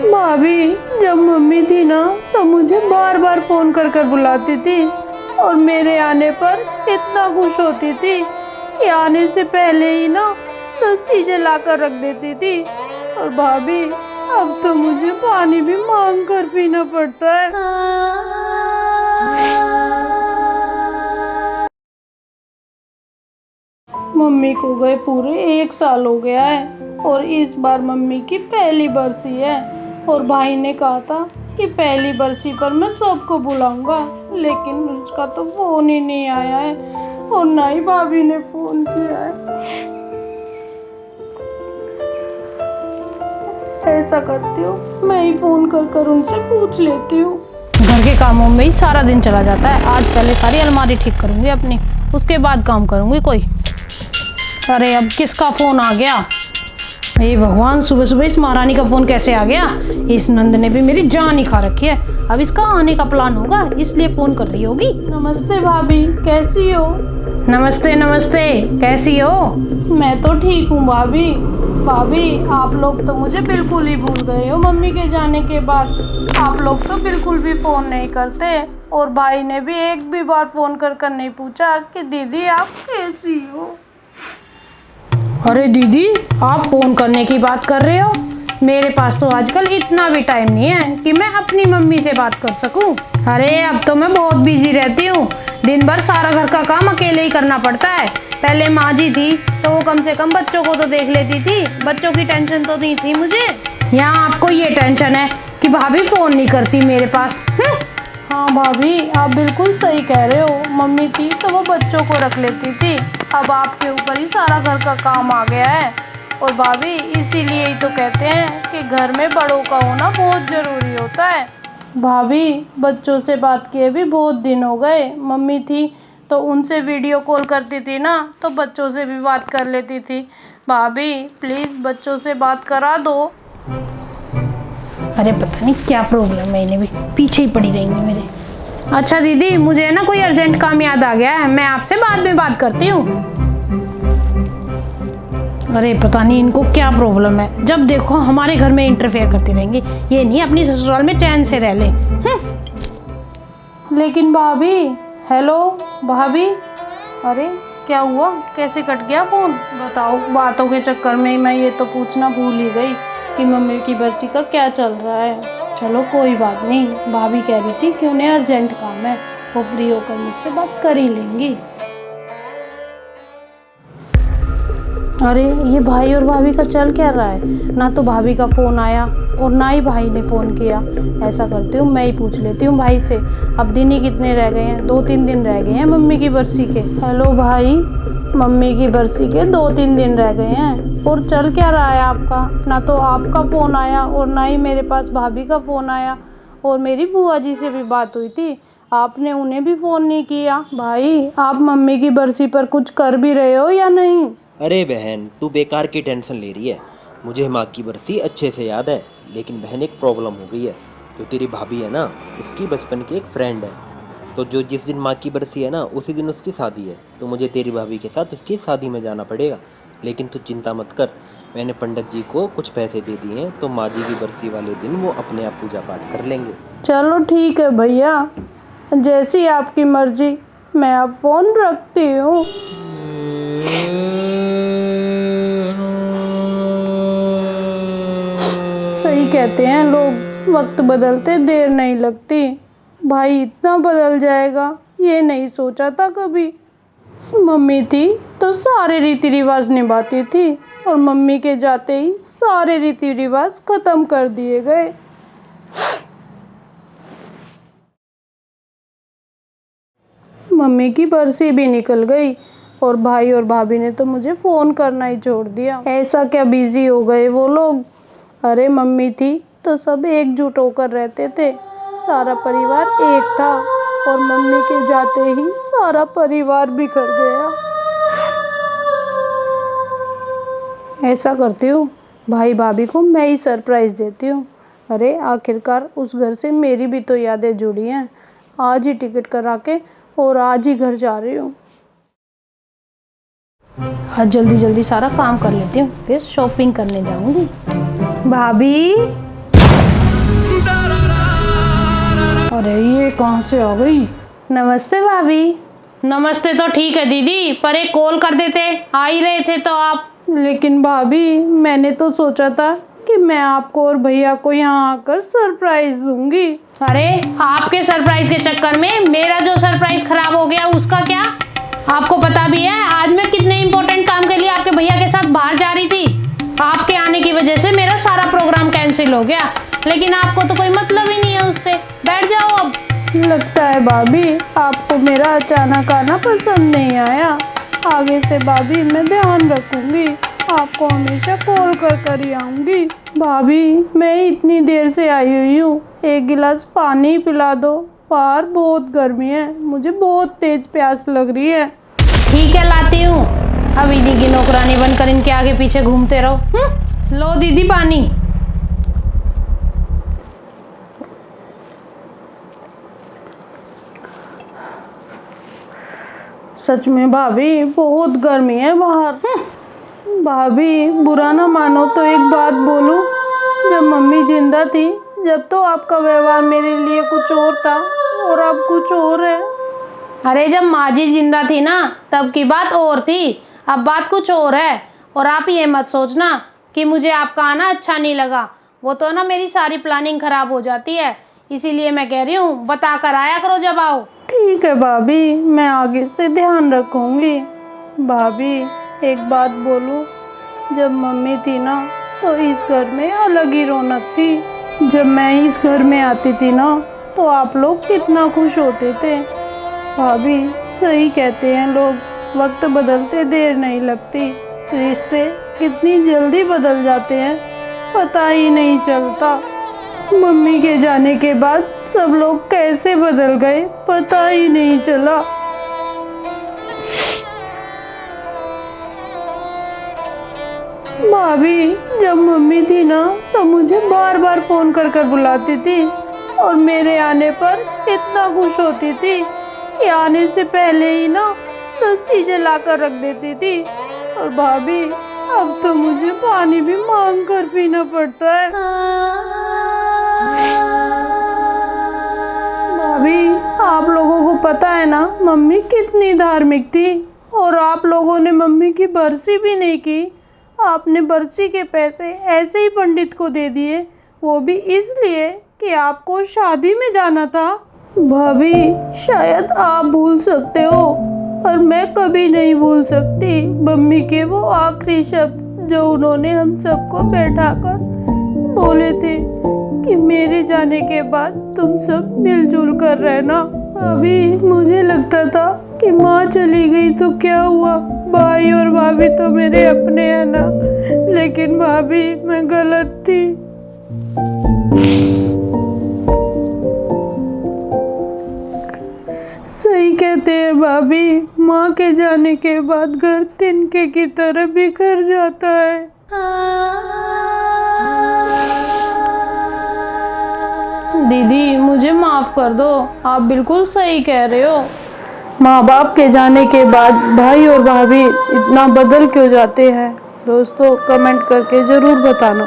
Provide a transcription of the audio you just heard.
भाभी, जब मम्मी थी ना तो मुझे बार बार फोन कर कर बुलाती थी और मेरे आने पर इतना खुश होती थी कि आने से पहले ही ना 10 चीजें लाकर रख देती थी। और भाभी, अब तो मुझे पानी भी मांग कर पीना पड़ता है। मम्मी को गए पूरे 1 साल हो गया है और इस बार मम्मी की पहली बरसी है। और भाई ने कहा था कि पहली बरसी पर मैं सबको बुलाऊंगा, लेकिन उसका तो फोन ही नहीं आया है और ना ही भाभी ने फोन किया है। ऐसा करती हूँ, मैं ही फोन कर कर उनसे पूछ लेती हूँ। घर के कामों में ही सारा दिन चला जाता है। आज पहले सारी अलमारी ठीक करूंगी अपनी, उसके बाद काम करूंगी कोई। अरे अब किसका फोन आ गया? हे भगवान, सुबह सुबह इस महारानी का फोन कैसे आ गया? इस नंद ने भी मेरी जान ही खा रखी है। अब इसका आने का प्लान होगा, इसलिए फोन कर रही होगी। नमस्ते भाभी, कैसी हो? नमस्ते नमस्ते, कैसी हो? मैं तो ठीक हूँ भाभी। भाभी, आप लोग तो मुझे बिल्कुल ही भूल गए हो। मम्मी के जाने के बाद आप लोग तो बिल्कुल भी फोन नहीं करते और भाई ने भी एक भी बार फोन कर कर नहीं पूछा कि दीदी आप कैसी हो। अरे दीदी, आप फोन करने की बात कर रहे हो? मेरे पास तो आजकल इतना भी टाइम नहीं है कि मैं अपनी मम्मी से बात कर सकूं। अरे अब तो मैं बहुत बिजी रहती हूँ। दिन भर सारा घर का काम अकेले ही करना पड़ता है। पहले माँ जी थी तो वो कम से कम बच्चों को तो देख लेती थी। बच्चों की टेंशन तो नहीं थी मुझे। यहाँ आपको ये टेंशन है कि भाभी फोन नहीं करती मेरे पास। हाँ भाभी, आप बिल्कुल सही कह रहे हो। मम्मी थी तो वो बच्चों को रख लेती थी। अब आपके ऊपर ही सारा घर का काम आ गया है। और भाभी, इसीलिए ही तो कहते हैं कि घर में बड़ों का होना बहुत ज़रूरी होता है। भाभी, बच्चों से बात किए भी बहुत दिन हो गए। मम्मी थी तो उनसे वीडियो कॉल करती थी ना, तो बच्चों से भी बात कर लेती थी। भाभी प्लीज़ बच्चों से बात करा दो। अरे पता नहीं क्या प्रॉब्लम है, इन्हें भी पीछे ही पड़ी रहेंगी मेरे। अच्छा दीदी, मुझे ना कोई अर्जेंट काम याद आ गया है, मैं आपसे बाद में बात करती हूँ। अरे पता नहीं इनको क्या प्रॉब्लम है, जब देखो हमारे घर में इंटरफेयर करती रहेंगी। ये नहीं अपनी ससुराल में चैन से रह ले। लेकिन भाभी, हेलो भाभी, अरे क्या हुआ, कैसे कट गया फोन? बताओ, बातों के चक्कर में मैं ये तो पूछना भूल ही गई कि मम्मी की बरसी का क्या चल रहा है। चलो कोई बात नहीं, भाभी कह रही थी कि उन्हें अर्जेंट काम है, वो फ्री होकर मुझसे बात कर ही लेंगी। अरे ये भाई और भाभी का चल क्या रहा है? ना तो भाभी का फ़ोन आया और ना ही भाई ने फ़ोन किया। ऐसा करती हूँ, मैं ही पूछ लेती हूँ भाई से। अब दिन ही कितने रह गए हैं? 2-3 दिन रह गए हैं मम्मी की बरसी के। हेलो भाई, मम्मी की बरसी के 2-3 दिन रह गए हैं और चल क्या रहा है आपका? ना तो आपका फ़ोन आया और ना ही मेरे पास भाभी का फ़ोन आया। और मेरी बुआ जी से भी बात हुई थी, आपने उन्हें भी फ़ोन नहीं किया। भाई, आप मम्मी की बरसी पर कुछ कर भी रहे हो या नहीं? अरे बहन, तू बेकार की टेंशन ले रही है। मुझे माँ की बरसी अच्छे से याद है, लेकिन बहन एक प्रॉब्लम हो गई है। जो तेरी भाभी है ना, उसकी बचपन की एक फ्रेंड है। तो जो जिस दिन माँ की बरसी है ना, उसी दिन उसकी शादी है। तो मुझे तेरी भाभी के साथ उसकी शादी में जाना पड़ेगा। लेकिन तू चिंता मत कर, मैंने पंडित जी को कुछ पैसे दे दिए हैं, तो माँ जी की बरसी वाले दिन वो अपने आप पूजा पाठ कर लेंगे। चलो ठीक है भैया, जैसी आपकी मर्जी। मैं अब फ़ोन रखती हूँ। सही कहते हैं लोग, वक्त बदलते देर नहीं लगती। भाई इतना बदल जाएगा ये नहीं सोचा था कभी। मम्मी थी तो सारे रीति रिवाज निभाती थी और मम्मी के जाते ही सारे रीति रिवाज खत्म कर दिए गए। मम्मी की बरसी भी निकल गई और भाई और भाभी ने तो मुझे फ़ोन करना ही छोड़ दिया। ऐसा क्या बिजी हो गए वो लोग। अरे मम्मी थी तो सब एकजुट होकर रहते थे, सारा परिवार एक था और मम्मी के जाते ही सारा परिवार बिखर गया। ऐसा करती हूँ, भाई भाभी को मैं ही सरप्राइज़ देती हूँ। अरे आखिरकार उस घर से मेरी भी तो यादें जुड़ी हैं। आज ही टिकट करा के और आज ही घर जा रही हूँ। आज जल्दी जल्दी सारा काम कर लेती हूँ, फिर शॉपिंग करने जाऊँगी। भाभी, कहाँ से आ गई। नमस्ते भाभी। नमस्ते तो ठीक है दीदी, पर एक कॉल कर देते, आ ही रहे थे तो आप। लेकिन भाभी मैंने तो सोचा था कि मैं आपको और भैया को यहाँ आकर सरप्राइज दूंगी। अरे आपके सरप्राइज के चक्कर में मेरा जो सरप्राइज खराब हो गया उसका क्या? आपको पता भी है आज मैं कितने इंपॉर्टेंट काम के लिए आपके भैया के साथ बाहर जा रही थी। आपके आने की वजह से मेरा सारा प्रोग्राम कैंसिल हो गया, लेकिन आपको तो कोई मतलब ही नहीं है उससे। बैठ जाओ अब। लगता है भाभी आपको मेरा अचानक आना पसंद नहीं आया। आगे से भाभी मैं ध्यान रखूंगी, आपको हमेशा कॉल कर ही आऊंगी। भाभी मैं इतनी देर से आई हुई हूँ, एक गिलास पानी पिला दो, बाहर बहुत गर्मी है, मुझे बहुत तेज प्यास लग रही है। ठीक है लाती हूँ। अब इन्हीं की नौकरानी बनकर इनके आगे पीछे घूमते रहो। लो दीदी पानी। सच में भाभी बहुत गर्मी है बाहर। भाभी बुरा ना मानो तो एक बात बोलूं, जब मम्मी जिंदा थी जब तो आपका व्यवहार मेरे लिए कुछ और था और अब कुछ और है। अरे जब माँ जी जिंदा थी ना तब की बात और थी, अब बात कुछ और है। और आप ये मत सोचना कि मुझे आपका आना अच्छा नहीं लगा, वो तो ना मेरी सारी प्लानिंग खराब हो जाती है, इसीलिए मैं कह रही हूँ बता कर आया करो जब आओ। ठीक है भाभी, मैं आगे से ध्यान रखूंगी। भाभी एक बात बोलूं, जब मम्मी थी ना तो इस घर में अलग ही रौनक थी। जब मैं इस घर में आती थी ना तो आप लोग कितना खुश होते थे। भाभी सही कहते हैं लोग, वक्त बदलते देर नहीं लगती, रिश्ते कितनी जल्दी बदल जाते हैं पता ही नहीं चलता। मम्मी के जाने के बाद सब लोग कैसे बदल गए पता ही नहीं चला। भाभी जब मम्मी थी ना तो मुझे बार बार फोन कर बुलाती थी और मेरे आने पर इतना खुश होती थी कि आने से पहले ही ना 10 चीजें लाकर रख देती थी। और भाभी अब तो मुझे पानी भी मांग कर पीना पड़ता है। भाभी आप लोगों को पता है ना मम्मी कितनी धार्मिक थी, और आप लोगों ने मम्मी की बरसी भी नहीं की। आपने बरसी के पैसे ऐसे ही पंडित को दे दिए, वो भी इसलिए कि आपको शादी में जाना था। भाभी शायद आप भूल सकते हो पर मैं कभी नहीं भूल सकती मम्मी के वो आखिरी शब्द जो उन्होंने हम सबको बैठाकर बोले थे कि मेरे जाने के बाद तुम सब मिलजुल कर रहना। अभी मुझे लगता था कि माँ चली गई तो क्या हुआ, भाई और भाभी तो मेरे अपने हैं ना, लेकिन भाभी मैं गलत थी। सही कहते हैं भाभी, माँ के जाने के बाद घर तिनके की तरह बिखर जाता है। दीदी मुझे माफ कर दो, आप बिल्कुल सही कह रहे हो। माँ बाप के जाने के बाद भाई और भाभी इतना बदल क्यों जाते हैं? दोस्तों कमेंट करके ज़रूर बताना।